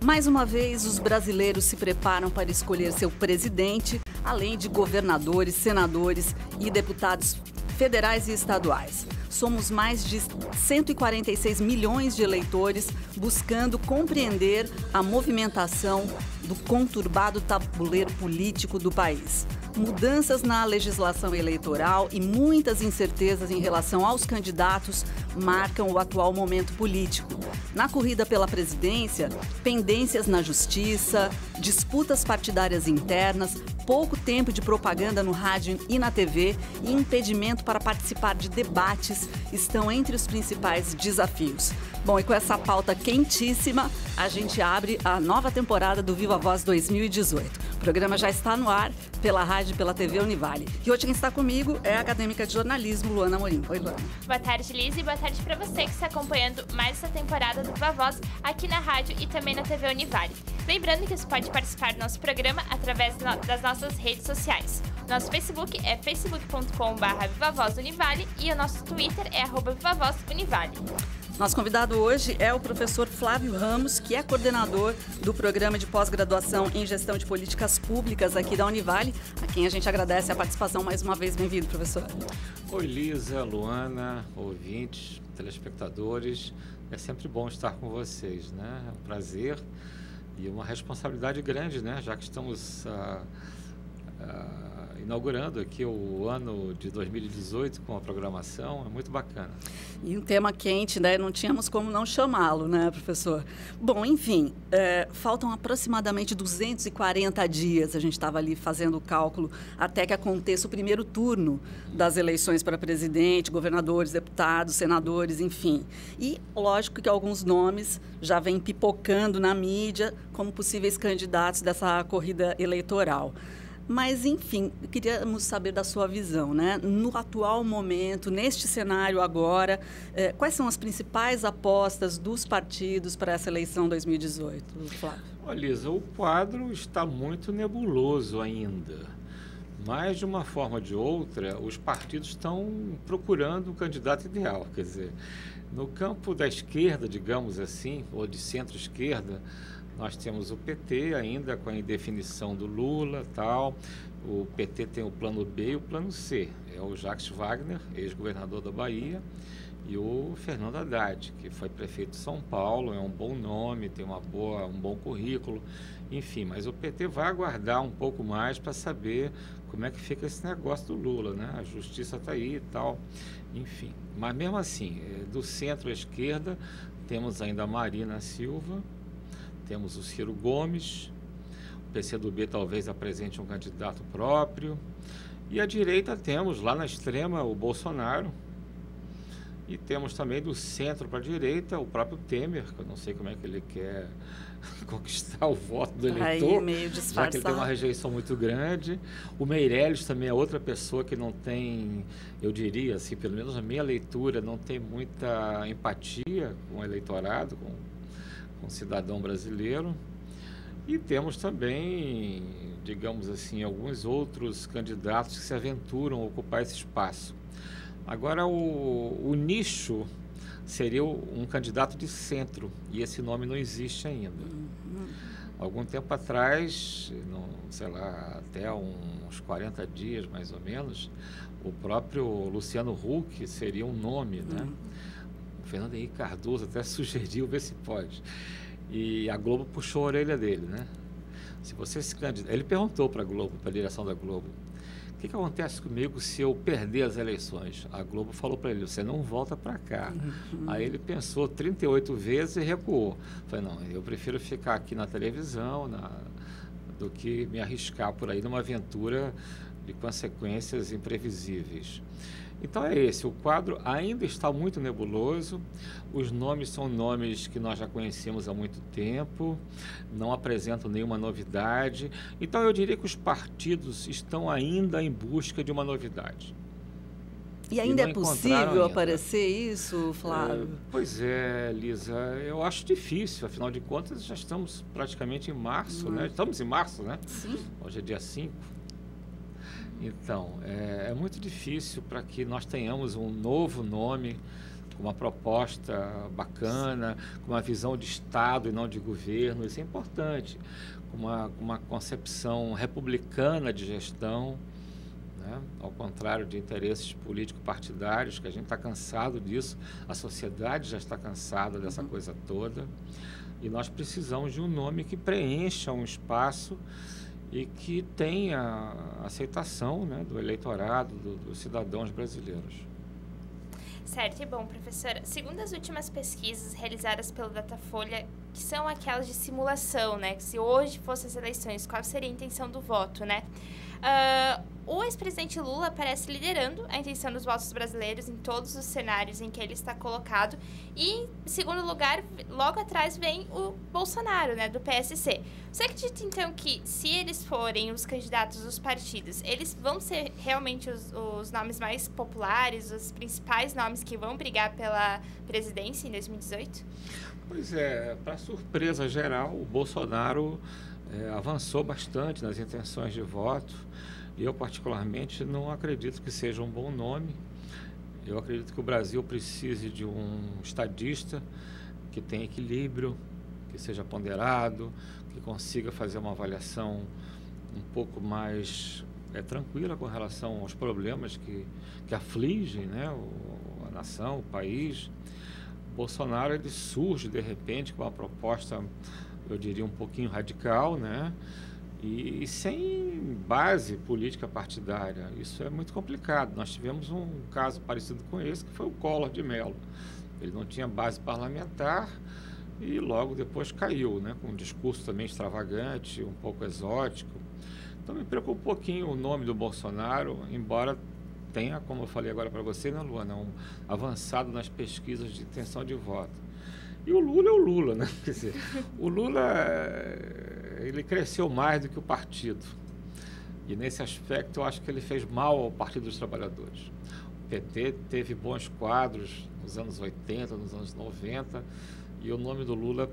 Mais uma vez, os brasileiros se preparam para escolher seu presidente, além de governadores, senadores e deputados federais e estaduais. Somos mais de 146 milhões de eleitores buscando compreender a movimentação do conturbado tabuleiro político do país. Mudanças na legislação eleitoral e muitas incertezas em relação aos candidatos marcam o atual momento político. Na corrida pela presidência, pendências na justiça, disputas partidárias internas, pouco tempo de propaganda no rádio e na TV e impedimento para participar de debates estão entre os principais desafios. Bom, e com essa pauta quentíssima, a gente abre a nova temporada do Viva Voz 2018. O programa já está no ar pela rádio e pela TV Univale. E hoje quem está comigo é a acadêmica de jornalismo, Luana Amorim. Oi, Luana. Boa tarde, Liz, e boa tarde para você que está acompanhando mais essa temporada do Viva Voz aqui na rádio e também na TV Univale. Lembrando que você pode participar do nosso programa através das nossas redes sociais. Nosso Facebook é facebook.com/VivaVozUnivale e o nosso Twitter é @VivaVozUnivale. Nosso convidado hoje é o professor Flávio Ramos, que é coordenador do Programa de Pós-Graduação em Gestão de Políticas Públicas aqui da Univale, a quem a gente agradece a participação mais uma vez. Bem-vindo, professor. Oi, Lisa, Luana, ouvintes, telespectadores. É sempre bom estar com vocês, né? É um prazer e uma responsabilidade grande, né? Já que estamos inaugurando aqui o ano de 2018 com a programação, é muito bacana. E um tema quente, né? Não tínhamos como não chamá-lo, né, professor? Bom, enfim, faltam aproximadamente 240 dias, a gente estava ali fazendo o cálculo, até que aconteça o primeiro turno das eleições para presidente, governadores, deputados, senadores, enfim. E, lógico que alguns nomes já vêm pipocando na mídia como possíveis candidatos dessa corrida eleitoral. Mas, enfim, queríamos saber da sua visão, né? No atual momento, neste cenário agora, quais são as principais apostas dos partidos para essa eleição 2018, Flávio? Olha, Lisa, o quadro está muito nebuloso ainda. Mas, de uma forma ou de outra, os partidos estão procurando um candidato ideal. Quer dizer, no campo da esquerda, digamos assim, ou de centro-esquerda, nós temos o PT ainda com a indefinição do Lula, tal. O PT tem o plano B e o plano C. É o Jacques Wagner, ex-governador da Bahia, e o Fernando Haddad, que foi prefeito de São Paulo, é um bom nome, tem um bom currículo, enfim. Mas o PT vai aguardar um pouco mais para saber como é que fica esse negócio do Lula, né? A justiça está aí e tal, enfim. Mas mesmo assim, do centro à esquerda, temos ainda a Marina Silva, temos o Ciro Gomes, o PCdoB talvez apresente um candidato próprio, e à direita temos lá na extrema o Bolsonaro, e temos também do centro para a direita o próprio Temer, que eu não sei como é que ele quer conquistar o voto do eleitor, aí, meio disfarçado, já que ele tem uma rejeição muito grande. O Meirelles também é outra pessoa que não tem, eu diria assim, pelo menos a minha leitura, não tem muita empatia com o eleitorado, com o cidadão brasileiro. E temos também, digamos assim, alguns outros candidatos que se aventuram a ocupar esse espaço. Agora, o nicho seria um candidato de centro, e esse nome não existe ainda. Algum tempo atrás, sei lá, até uns 40 dias mais ou menos, o próprio Luciano Huck seria um nome, né? O Fernando Henrique Cardoso até sugeriu, ver se pode. E a Globo puxou a orelha dele, né? Se você se candidatar... Ele perguntou para a Globo, para a direção da Globo, o que acontece comigo se eu perder as eleições? A Globo falou para ele, você não volta para cá. Aí ele pensou 38 vezes e recuou. Falei, não, eu prefiro ficar aqui na televisão do que me arriscar por aí numa aventura de consequências imprevisíveis. Então é esse, o quadro ainda está muito nebuloso, os nomes são nomes que nós já conhecemos há muito tempo, não apresentam nenhuma novidade, então eu diria que os partidos estão ainda em busca de uma novidade. E ainda é possível aparecer isso, Flávio? Pois é, Lisa, eu acho difícil, afinal de contas já estamos praticamente em março, né? Estamos em março, né? Sim. Hoje é dia 5. Então, é muito difícil para que nós tenhamos um novo nome com uma proposta bacana, com uma visão de Estado e não de governo, isso é importante, com uma concepção republicana de gestão, né? Ao contrário de interesses político-partidários, que a gente está cansado disso, a sociedade já está cansada dessa coisa toda, e nós precisamos de um nome que preencha um espaço e que tenha aceitação, né, do eleitorado, dos cidadãos brasileiros. Certo, e bom, professora, segundo as últimas pesquisas realizadas pelo Datafolha, que são aquelas de simulação, né, que se hoje fossem as eleições, qual seria a intenção do voto, né? O ex-presidente Lula aparece liderando a intenção dos votos brasileiros em todos os cenários em que ele está colocado. E, em segundo lugar, logo atrás vem o Bolsonaro, né, do PSC. Você acredita, então, que se eles forem os candidatos dos partidos, eles vão ser realmente os nomes mais populares, os principais nomes que vão brigar pela presidência em 2018? Pois é, para surpresa geral, o Bolsonaro avançou bastante nas intenções de voto. E eu, particularmente, não acredito que seja um bom nome. Eu acredito que o Brasil precise de um estadista que tenha equilíbrio, que seja ponderado, que consiga fazer uma avaliação um pouco mais tranquila com relação aos problemas que afligem, né, a nação, o país. O Bolsonaro, ele surge, de repente, com uma proposta, eu diria, um pouquinho radical, né? E sem base política partidária. Isso é muito complicado. Nós tivemos um caso parecido com esse, que foi o Collor de Mello. Ele não tinha base parlamentar e logo depois caiu, né, com um discurso também extravagante, um pouco exótico. Então me preocupa um pouquinho o nome do Bolsonaro, embora tenha, como eu falei agora para você, né, Luana, avançado nas pesquisas de intenção de voto. E o Lula é o Lula, né? Quer dizer, o Lula, ele cresceu mais do que o partido. E nesse aspecto eu acho que ele fez mal ao Partido dos Trabalhadores. O PT teve bons quadros nos anos 80, nos anos 90, e o nome do Lula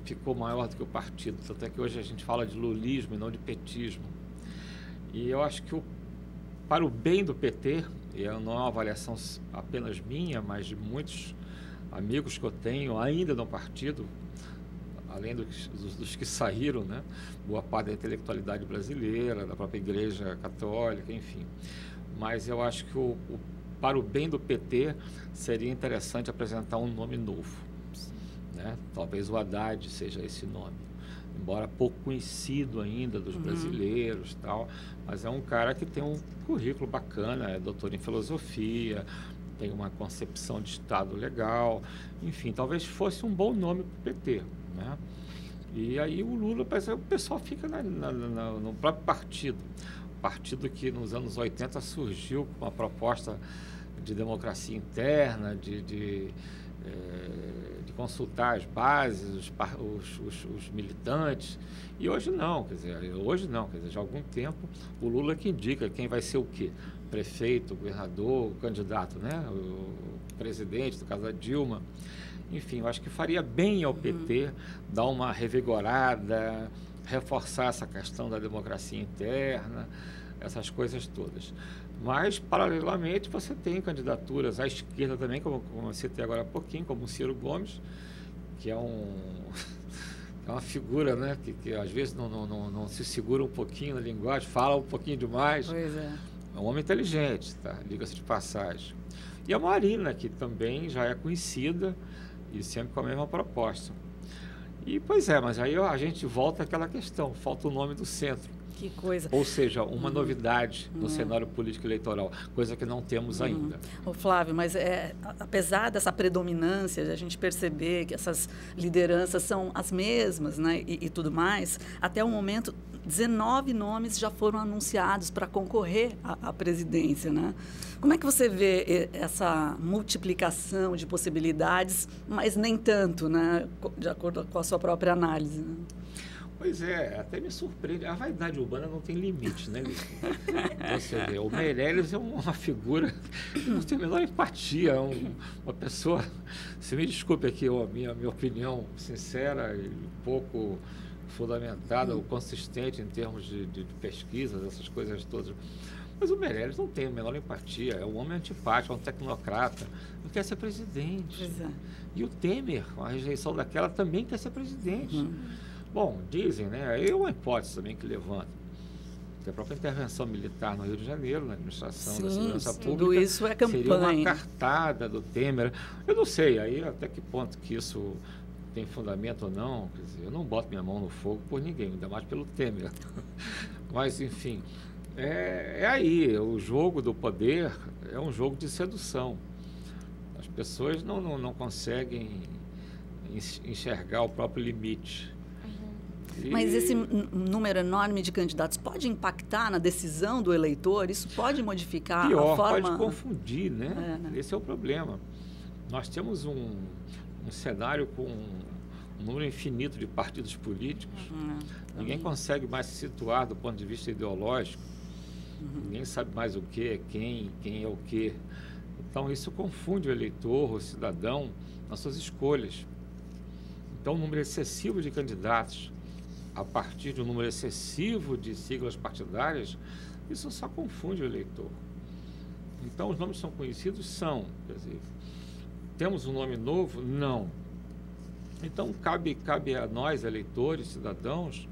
ficou maior do que o partido. Tanto é que hoje a gente fala de lulismo e não de petismo. E eu acho que para o bem do PT, e não é uma avaliação apenas minha, mas de muitos amigos que eu tenho ainda no partido, além dos que saíram, né? Boa parte da intelectualidade brasileira, da própria Igreja Católica, enfim. Mas eu acho que para o bem do PT seria interessante apresentar um nome novo, né? Talvez o Haddad seja esse nome, embora pouco conhecido ainda dos brasileiros, tal, mas é um cara que tem um currículo bacana, é doutor em filosofia, tem uma concepção de Estado legal, enfim, talvez fosse um bom nome para o PT, né? E aí o Lula, o pessoal fica no próprio partido, partido que nos anos 80 surgiu com uma proposta de democracia interna, de consultar as bases, os militantes, e hoje não, quer dizer, já há algum tempo o Lula que indica quem vai ser o quê? Prefeito, governador, o candidato, né? O presidente, no caso da Dilma. Enfim, eu acho que faria bem ao PT dar uma revigorada, reforçar essa questão da democracia interna, essas coisas todas. Mas, paralelamente, você tem candidaturas à esquerda também, como eu citei agora há pouquinho, como o Ciro Gomes, que é uma figura, né, que às vezes não se segura um pouquinho na linguagem, fala um pouquinho demais. Pois é. É um homem inteligente, tá? Diga-se de passagem. E a Marina, que também já é conhecida e sempre com a mesma proposta. E, pois é, mas aí a gente volta àquela questão, falta o nome do centro. Que coisa. Ou seja, uma novidade no cenário político eleitoral, coisa que não temos ainda. Ô, Flávio, mas apesar dessa predominância, de a gente perceber que essas lideranças são as mesmas, né, e tudo mais, até o momento, 19 nomes já foram anunciados para concorrer à presidência, né? Como é que você vê essa multiplicação de possibilidades, mas nem tanto, né, de acordo com a sua própria análise, né? Pois é, até me surpreende. A vaidade urbana não tem limite, né, Liz? Você vê, o Meirelles é uma figura que não tem a menor empatia, uma pessoa, se me desculpe aqui a minha opinião sincera e pouco fundamentada ou consistente em termos de pesquisas, essas coisas todas, Mas o Meirelles não tem a menor empatia, é um homem antipático, é um tecnocrata, não quer ser presidente. Pois é. E o Temer, com a rejeição daquela, também quer ser presidente. Bom, dizem, né? Aí é uma hipótese também que levanta. Que a própria intervenção militar no Rio de Janeiro, na administração da segurança pública, tudo isso é campanha. seria uma cartada do Temer. Eu não sei aí até que ponto que isso tem fundamento ou não. Quer dizer, eu não boto minha mão no fogo por ninguém, ainda mais pelo Temer. Mas, enfim, é aí. O jogo do poder é um jogo de sedução. As pessoas não conseguem enxergar o próprio limite. Mas esse número enorme de candidatos pode impactar na decisão do eleitor? Isso pode modificar a forma... pode confundir, né? Esse é o problema. Nós temos um cenário com um número infinito de partidos políticos. Ninguém consegue mais se situar do ponto de vista ideológico. Ninguém sabe mais o que é quem é o quê. Então, isso confunde o eleitor, o cidadão, nas suas escolhas. Então, um número excessivo de candidatos, a partir de um número excessivo de siglas partidárias, isso só confunde o eleitor. Então, os nomes são conhecidos? São. Quer dizer, temos um nome novo? Não. Então, cabe a nós, eleitores, cidadãos,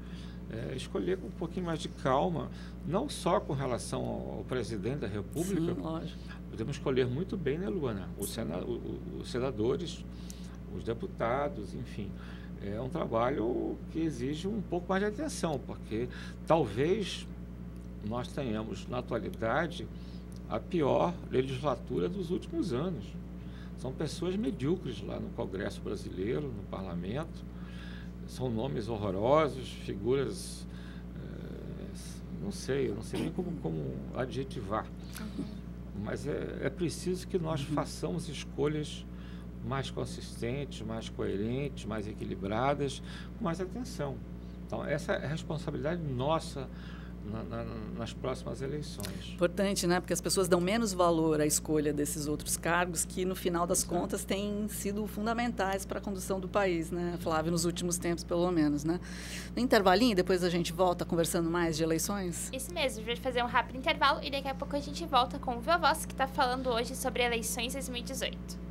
escolher com um pouquinho mais de calma, não só com relação ao presidente da República. Sim, lógico. Podemos escolher muito bem, né, Luana? Os senadores, os deputados, enfim. É um trabalho que exige um pouco mais de atenção, porque talvez nós tenhamos, na atualidade, a pior legislatura dos últimos anos. São pessoas medíocres lá no Congresso brasileiro, no Parlamento. São nomes horrorosos, figuras... eu não sei nem como adjetivar. Mas é preciso que nós façamos escolhas mais consistentes, mais coerentes, mais equilibradas, com mais atenção. Então, essa é a responsabilidade nossa nas próximas eleições. Importante, né? Porque as pessoas dão menos valor à escolha desses outros cargos que, no final das contas, têm sido fundamentais para a condução do país, né, Flávio? Nos últimos tempos, pelo menos, né? No intervalinho, depois a gente volta conversando mais de eleições? Isso mesmo, a gente vai fazer um rápido intervalo e daqui a pouco a gente volta com o Vovós, que está falando hoje sobre eleições 2018.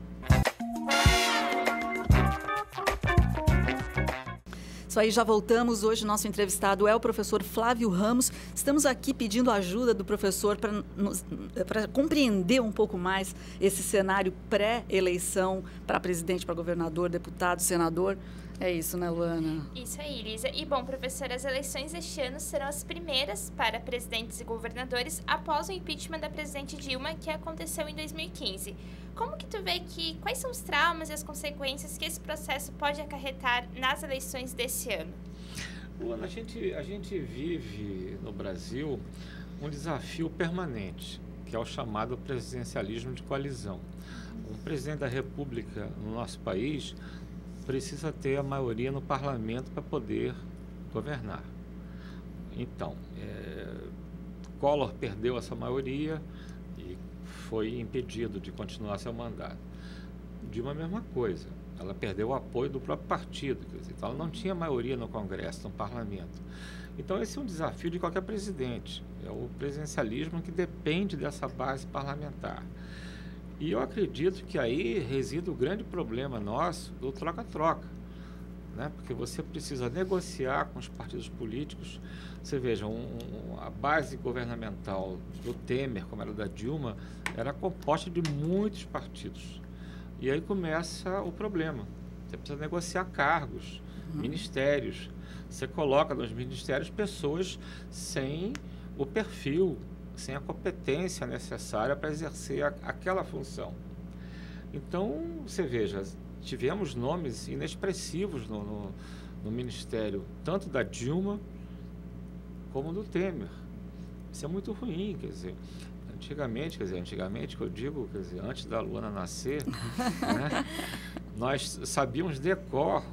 Isso aí, já voltamos. Hoje nosso entrevistado é o professor Flávio Ramos. Estamos aqui pedindo a ajuda do professor para compreender um pouco mais esse cenário pré-eleição para presidente, para governador, deputado, senador. É isso, né, Luana? Isso aí, Lisa. E, bom, professor, as eleições deste ano serão as primeiras para presidentes e governadores após o impeachment da presidente Dilma, que aconteceu em 2015. Como que tu vê quais são os traumas e as consequências que esse processo pode acarretar nas eleições desse ano? Luana, a gente vive no Brasil um desafio permanente, que é o chamado presidencialismo de coalizão. Um presidente da República no nosso país precisa ter a maioria no parlamento para poder governar. Então, Collor perdeu essa maioria e foi impedido de continuar seu mandato. Dilma, a mesma coisa. Ela perdeu o apoio do próprio partido, quer dizer, então ela não tinha maioria no Congresso, no parlamento. Então, esse é um desafio de qualquer presidente. É o presidencialismo que depende dessa base parlamentar. E eu acredito que aí reside o grande problema nosso do troca-troca, né? Porque você precisa negociar com os partidos políticos. Você veja, a base governamental do Temer, como era da Dilma, era composta de muitos partidos. E aí começa o problema. Você precisa negociar cargos, ministérios. Você coloca nos ministérios pessoas sem o perfil, sem a competência necessária para exercer aquela função. Então, você veja, tivemos nomes inexpressivos no ministério, tanto da Dilma como do Temer. Isso é muito ruim, quer dizer, antigamente que eu digo, quer dizer, antes da Luana nascer, né, nós sabíamos de cor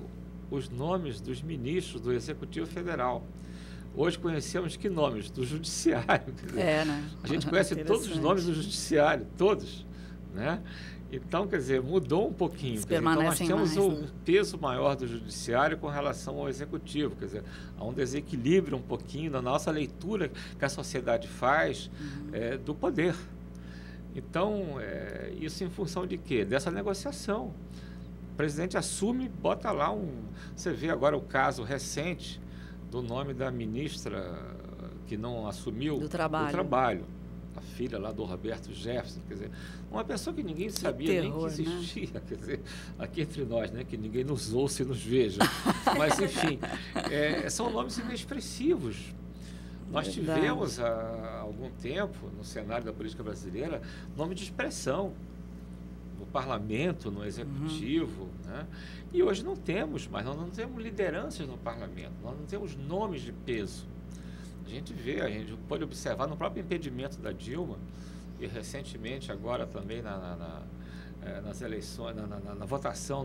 os nomes dos ministros do Executivo Federal. Hoje conhecemos que nomes? Do Judiciário. Quer dizer, né? A gente conhece todos os nomes do Judiciário, todos. né? Então, quer dizer, mudou um pouquinho. Então, nós temos um peso maior do judiciário com relação ao executivo. Quer dizer, há um desequilíbrio um pouquinho na nossa leitura que a sociedade faz do poder. Então, isso em função de quê? Dessa negociação. O presidente assume, bota lá Você vê agora o caso recente do nome da ministra que não assumiu do trabalho. A filha lá do Roberto Jefferson, quer dizer, uma pessoa que ninguém sabia nem que existia, né? Quer dizer, aqui entre nós, né, que ninguém nos ouça e nos veja. Mas, enfim, são nomes inexpressivos. Nós tivemos, há algum tempo, no cenário da política brasileira, nome de expressão, no parlamento, no executivo, né? E hoje não temos, mas nós não temos lideranças no parlamento, nós não temos nomes de peso. A gente pode observar no próprio impedimento da Dilma, e recentemente agora também nas eleições, na votação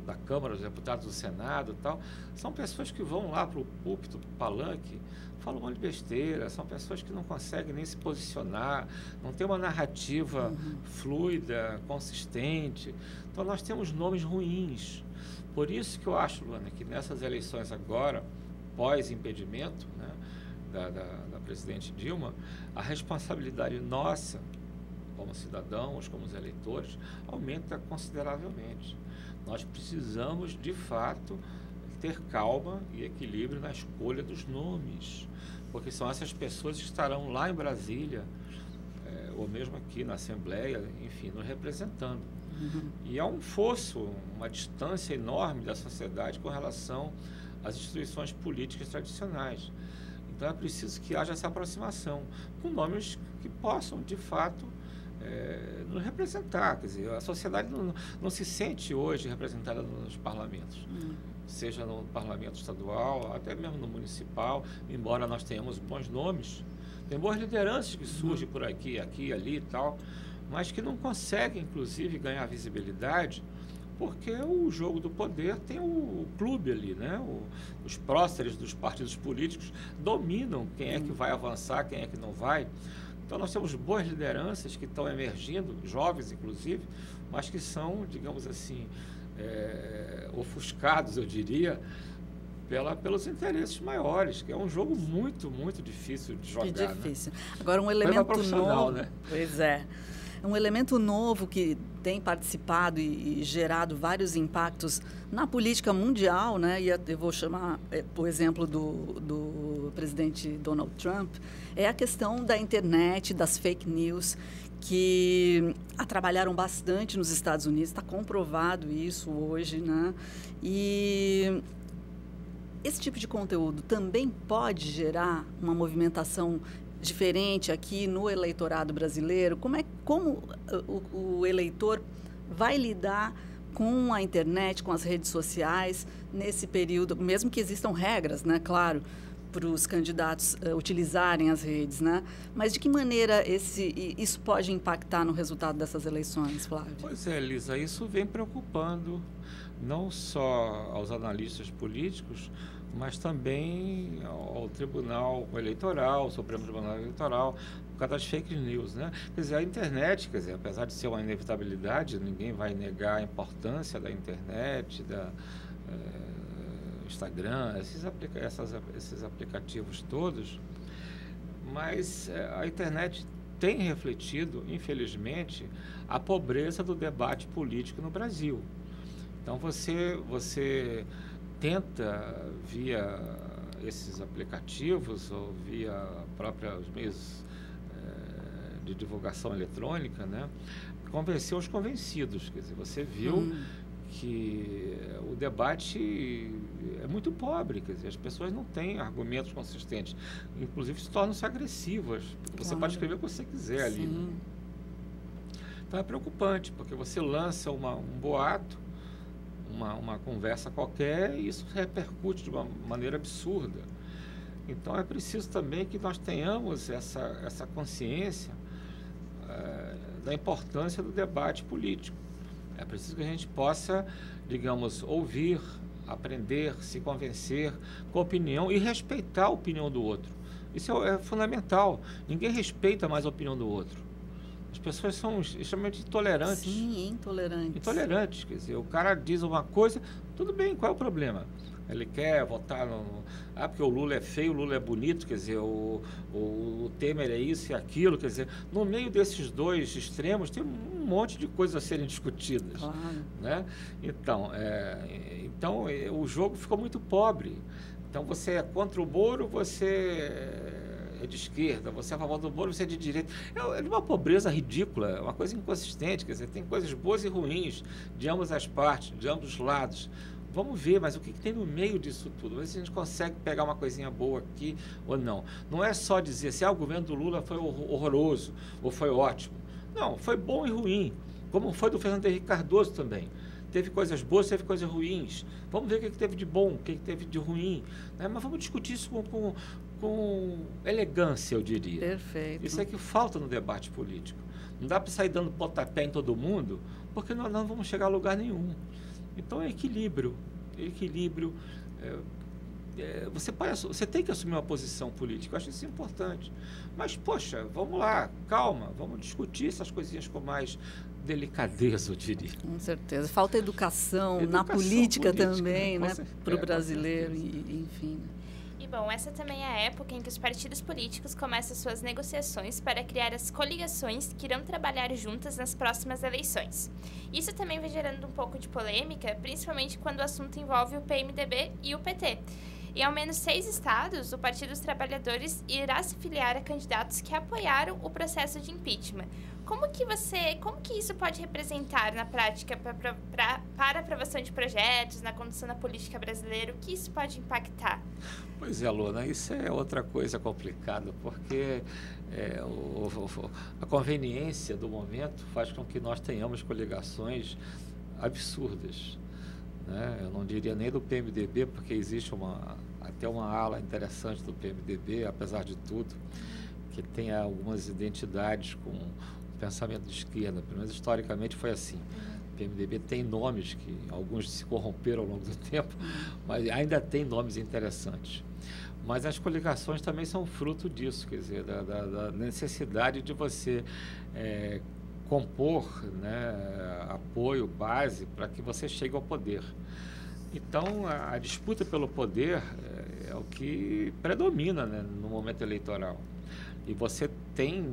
da Câmara dos Deputados do Senado e tal, são pessoas que vão lá para o púlpito, para o palanque, falam um monte de besteira, são pessoas que não conseguem nem se posicionar, não tem uma narrativa fluida, consistente. Então nós temos nomes ruins. Por isso que eu acho, Luana, que nessas eleições agora, pós-impedimento, né, da presidente Dilma, a responsabilidade nossa, como cidadãos, como eleitores, aumenta consideravelmente. Nós precisamos, de fato, ter calma e equilíbrio na escolha dos nomes, porque são essas pessoas que estarão lá em Brasília, ou mesmo aqui na Assembleia, enfim, nos representando. E há um fosso, uma distância enorme da sociedade com relação às instituições políticas tradicionais. Então é preciso que haja essa aproximação com nomes que possam, de fato, nos representar. Quer dizer, a sociedade não se sente hoje representada nos parlamentos, seja no parlamento estadual, até mesmo no municipal, embora nós tenhamos bons nomes, tem boas lideranças que surgem por aqui, ali e tal, mas que não conseguem, inclusive, ganhar visibilidade, porque o jogo do poder tem o clube ali, né? Os próceres dos partidos políticos dominam quem é que vai avançar, quem é que não vai. Então nós temos boas lideranças que estão emergindo, jovens inclusive, mas que são, digamos assim, ofuscados, eu diria, pelos interesses maiores, que é um jogo muito, muito difícil de jogar. Que difícil. Né? Agora, um elemento novo... Né? Pois é. Um elemento novo que tem participado e gerado vários impactos na política mundial, né? E eu vou chamar, por exemplo, do presidente Donald Trump, é a questão da internet, das fake news, que trabalharam bastante nos Estados Unidos, está comprovado isso hoje, né? E esse tipo de conteúdo também pode gerar uma movimentação diferente aqui no eleitorado brasileiro? Como o eleitor vai lidar com a internet, com as redes sociais nesse período, mesmo que existam regras, né, claro, para os candidatos utilizarem as redes, né? Mas de que maneira isso pode impactar no resultado dessas eleições, Flávio? Pois é, Lisa, isso vem preocupando não só aos analistas políticos, mas também ao Tribunal Eleitoral, ao Supremo Tribunal Eleitoral, por causa das fake news, né? Quer dizer, a internet, apesar de ser uma inevitabilidade, ninguém vai negar a importância da internet, Instagram, esses aplicativos todos, mas a internet tem refletido, infelizmente, a pobreza do debate político no Brasil. Então, você tenta, via esses aplicativos ou via os meios de divulgação eletrônica, né, convencer os convencidos. Quer dizer, você viu que o debate é muito pobre, quer dizer, as pessoas não têm argumentos consistentes, inclusive se tornam-se agressivas, porque você pode escrever o que você quiser ali. Né? Então é preocupante, porque você lança um boato, uma conversa qualquer, e isso repercute de uma maneira absurda. Então é preciso também que nós tenhamos essa consciência da importância do debate político. É preciso que a gente possa, digamos, ouvir, aprender, se convencer com a opinião e respeitar a opinião do outro. Isso é fundamental. Ninguém respeita mais a opinião do outro. As pessoas são extremamente intolerantes. Sim, intolerantes. Intolerantes, quer dizer, o cara diz uma coisa, tudo bem, qual é o problema? Ele quer votar porque o Lula é feio, o Lula é bonito, quer dizer, o Temer é isso e aquilo, quer dizer, no meio desses dois extremos tem um monte de coisas a serem discutidas. Claro. Né? Então, o jogo ficou muito pobre. Então, você é contra o Moro, você é de esquerda, você é a favor do Moro, você é de direita. É uma pobreza ridícula, uma coisa inconsistente, quer dizer, tem coisas boas e ruins de ambas as partes, de ambos os lados. Vamos ver, mas o que tem no meio disso tudo? Ver se a gente consegue pegar uma coisinha boa aqui ou não. Não é só dizer se o governo do Lula foi horroroso ou foi ótimo. Não, foi bom e ruim, como foi do Fernando Henrique Cardoso também. Teve coisas boas, teve coisas ruins. Vamos ver o que teve de bom, o que teve de ruim. Né? Mas vamos discutir isso com elegância, eu diria. Perfeito. Isso é que falta no debate político. Não dá para sair dando pontapé em todo mundo, porque nós não vamos chegar a lugar nenhum. Então é equilíbrio. Você tem que assumir uma posição política, eu acho isso importante. Mas, poxa, vamos lá, calma, vamos discutir essas coisinhas com mais delicadeza, eu diria. Com certeza. Falta educação na política também, né? Para o brasileiro, enfim. E bom, essa também é a época em que os partidos políticos começam suas negociações para criar as coligações que irão trabalhar juntas nas próximas eleições. Isso também vai gerando um pouco de polêmica, principalmente quando o assunto envolve o PMDB e o PT. Em ao menos 6 estados, o Partido dos Trabalhadores irá se filiar a candidatos que apoiaram o processo de impeachment. Como que isso pode representar na prática para aprovação de projetos, na condução da política brasileira? O que isso pode impactar? Pois é, Luna, isso é outra coisa complicada, porque a conveniência do momento faz com que nós tenhamos coligações absurdas. Né? Eu não diria nem do PMDB, porque existe até uma ala interessante do PMDB, apesar de tudo, que tem algumas identidades com pensamento de esquerda, pelo menos historicamente foi assim. O PMDB tem nomes que alguns se corromperam ao longo do tempo, mas ainda tem nomes interessantes. Mas as coligações também são fruto disso, quer dizer, da necessidade de você compor, né, apoio, base, para que você chegue ao poder. Então, a disputa pelo poder é o que predomina, né, no momento eleitoral. E você tem,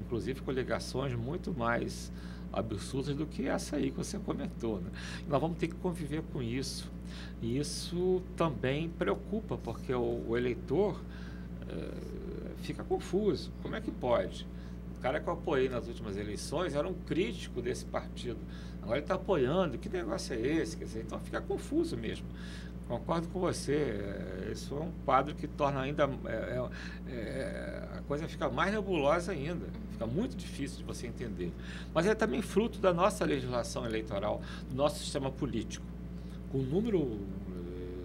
inclusive, coligações muito mais absurdas do que essa aí que você comentou. Né? Nós vamos ter que conviver com isso. E isso também preocupa, porque o eleitor fica confuso. Como é que pode? O cara que eu apoiei nas últimas eleições era um crítico desse partido. Agora ele está apoiando. Que negócio é esse? Quer dizer, então fica confuso mesmo. Concordo com você. Isso é um quadro que torna ainda... a coisa fica mais nebulosa ainda. Fica muito difícil de você entender. Mas é também fruto da nossa legislação eleitoral, do nosso sistema político. Com o número,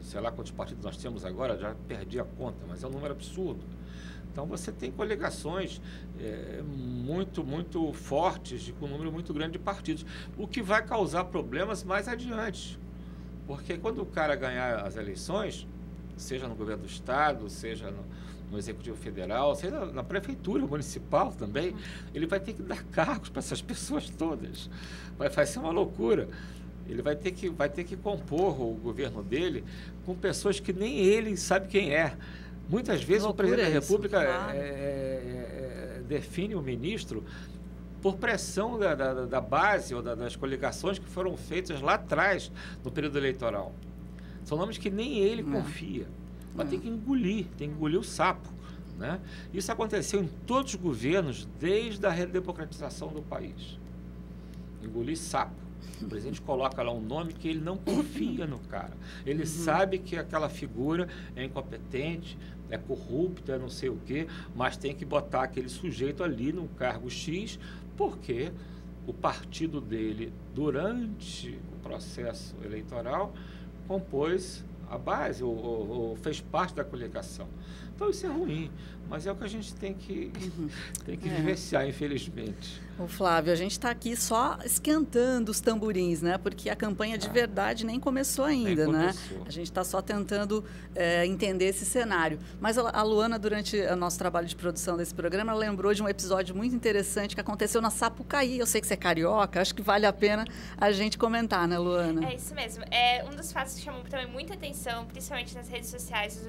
sei lá quantos partidos nós temos agora, já perdi a conta, mas é um número absurdo. Então, você tem coligações muito, muito fortes, com um número muito grande de partidos, o que vai causar problemas mais adiante. Porque quando o cara ganhar as eleições, seja no governo do Estado, seja no Executivo Federal, seja na Prefeitura Municipal também, ele vai ter que dar cargos para essas pessoas todas. Vai ser uma loucura. Ele vai ter que compor o governo dele com pessoas que nem ele sabe quem é. Muitas vezes o presidente da República define o ministro por pressão da base ou das coligações que foram feitas lá atrás, no período eleitoral. São nomes que nem ele confia. Mas tem que engolir o sapo. Né? Isso aconteceu em todos os governos desde a redemocratização do país. Engolir sapo. O presidente coloca lá um nome que ele não confia no cara. Ele sabe que aquela figura é incompetente, é corrupta, é não sei o quê, mas tem que botar aquele sujeito ali num cargo X, porque o partido dele, durante o processo eleitoral, compôs a base, fez parte da coligação. Então isso é ruim, mas é o que a gente tem que vivenciar, infelizmente. Ô Flávio, a gente está aqui só esquentando os tamborins, né? Porque a campanha de verdade nem começou ainda, né? A gente está só tentando entender esse cenário. Mas a Luana, durante o nosso trabalho de produção desse programa, ela lembrou de um episódio muito interessante que aconteceu na Sapucaí. Eu sei que você é carioca, acho que vale a pena a gente comentar, né, Luana? É isso mesmo. Um dos fatos que chamou também muita atenção, principalmente nas redes sociais nos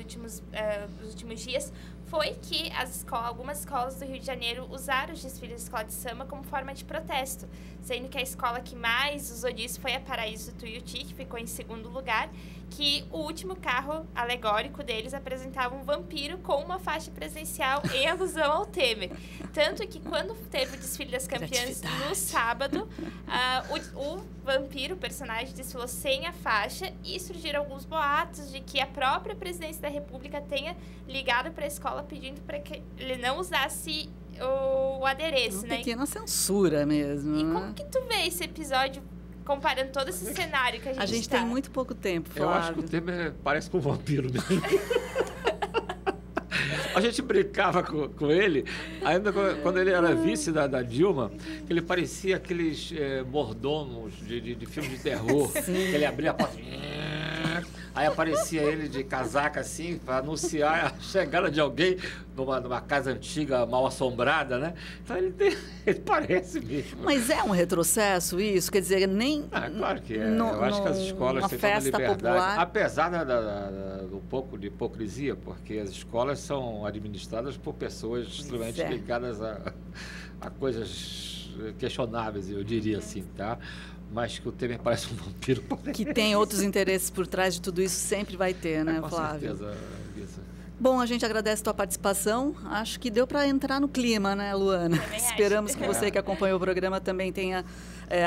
últimos dias, foi que algumas escolas do Rio de Janeiro usaram os desfiles da escola de samba como forma de protesto, sendo que a escola que mais usou disso foi a Paraíso Tuiuti, que ficou em segundo lugar, que o último carro alegórico deles apresentava um vampiro com uma faixa presidencial em alusão ao Temer. Tanto que quando teve o desfile das campeãs no sábado, o vampiro, o personagem, desfilou sem a faixa e surgiram alguns boatos de que a própria presidência da República tenha ligado para a escola pedindo para que ele não usasse o adereço, né? Uma pequena censura mesmo. E como que tu vê esse episódio comparando todo esse cenário que a gente tem muito pouco tempo, Flávio. Eu acho que o Temer parece com um vampiro mesmo. A gente brincava com ele, ainda quando ele era vice da Dilma, que ele parecia aqueles mordomos de filme de terror, que ele abria a porta, aí aparecia ele de casaca assim, para anunciar a chegada de alguém numa casa antiga mal assombrada, né? Então ele parece mesmo. Mas é um retrocesso isso? Quer dizer, nem... claro que é. Eu acho que as escolas têm toda a liberdade. Popular. Apesar do pouco de hipocrisia, porque as escolas são administradas por pessoas extremamente ligadas a coisas questionáveis, eu diria assim, tá? Mas que o Temer parece um vampiro. Que tem outros interesses por trás de tudo isso, sempre vai ter, né, Flávio? Com certeza, Lisa. Bom, a gente agradece a tua participação. Acho que deu para entrar no clima, né, Luana? Esperamos que você que acompanhou o programa também tenha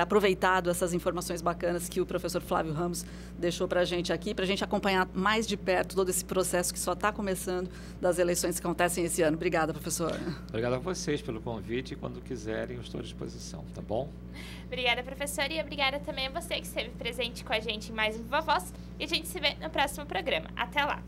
aproveitado essas informações bacanas que o professor Flávio Ramos deixou para a gente aqui, para a gente acompanhar mais de perto todo esse processo que só está começando das eleições que acontecem esse ano. Obrigada, professor. Obrigado a vocês pelo convite e quando quiserem, eu estou à disposição, tá bom? Obrigada, professora, e obrigada também a você que esteve presente com a gente em mais um Viva Voz. E a gente se vê no próximo programa. Até lá!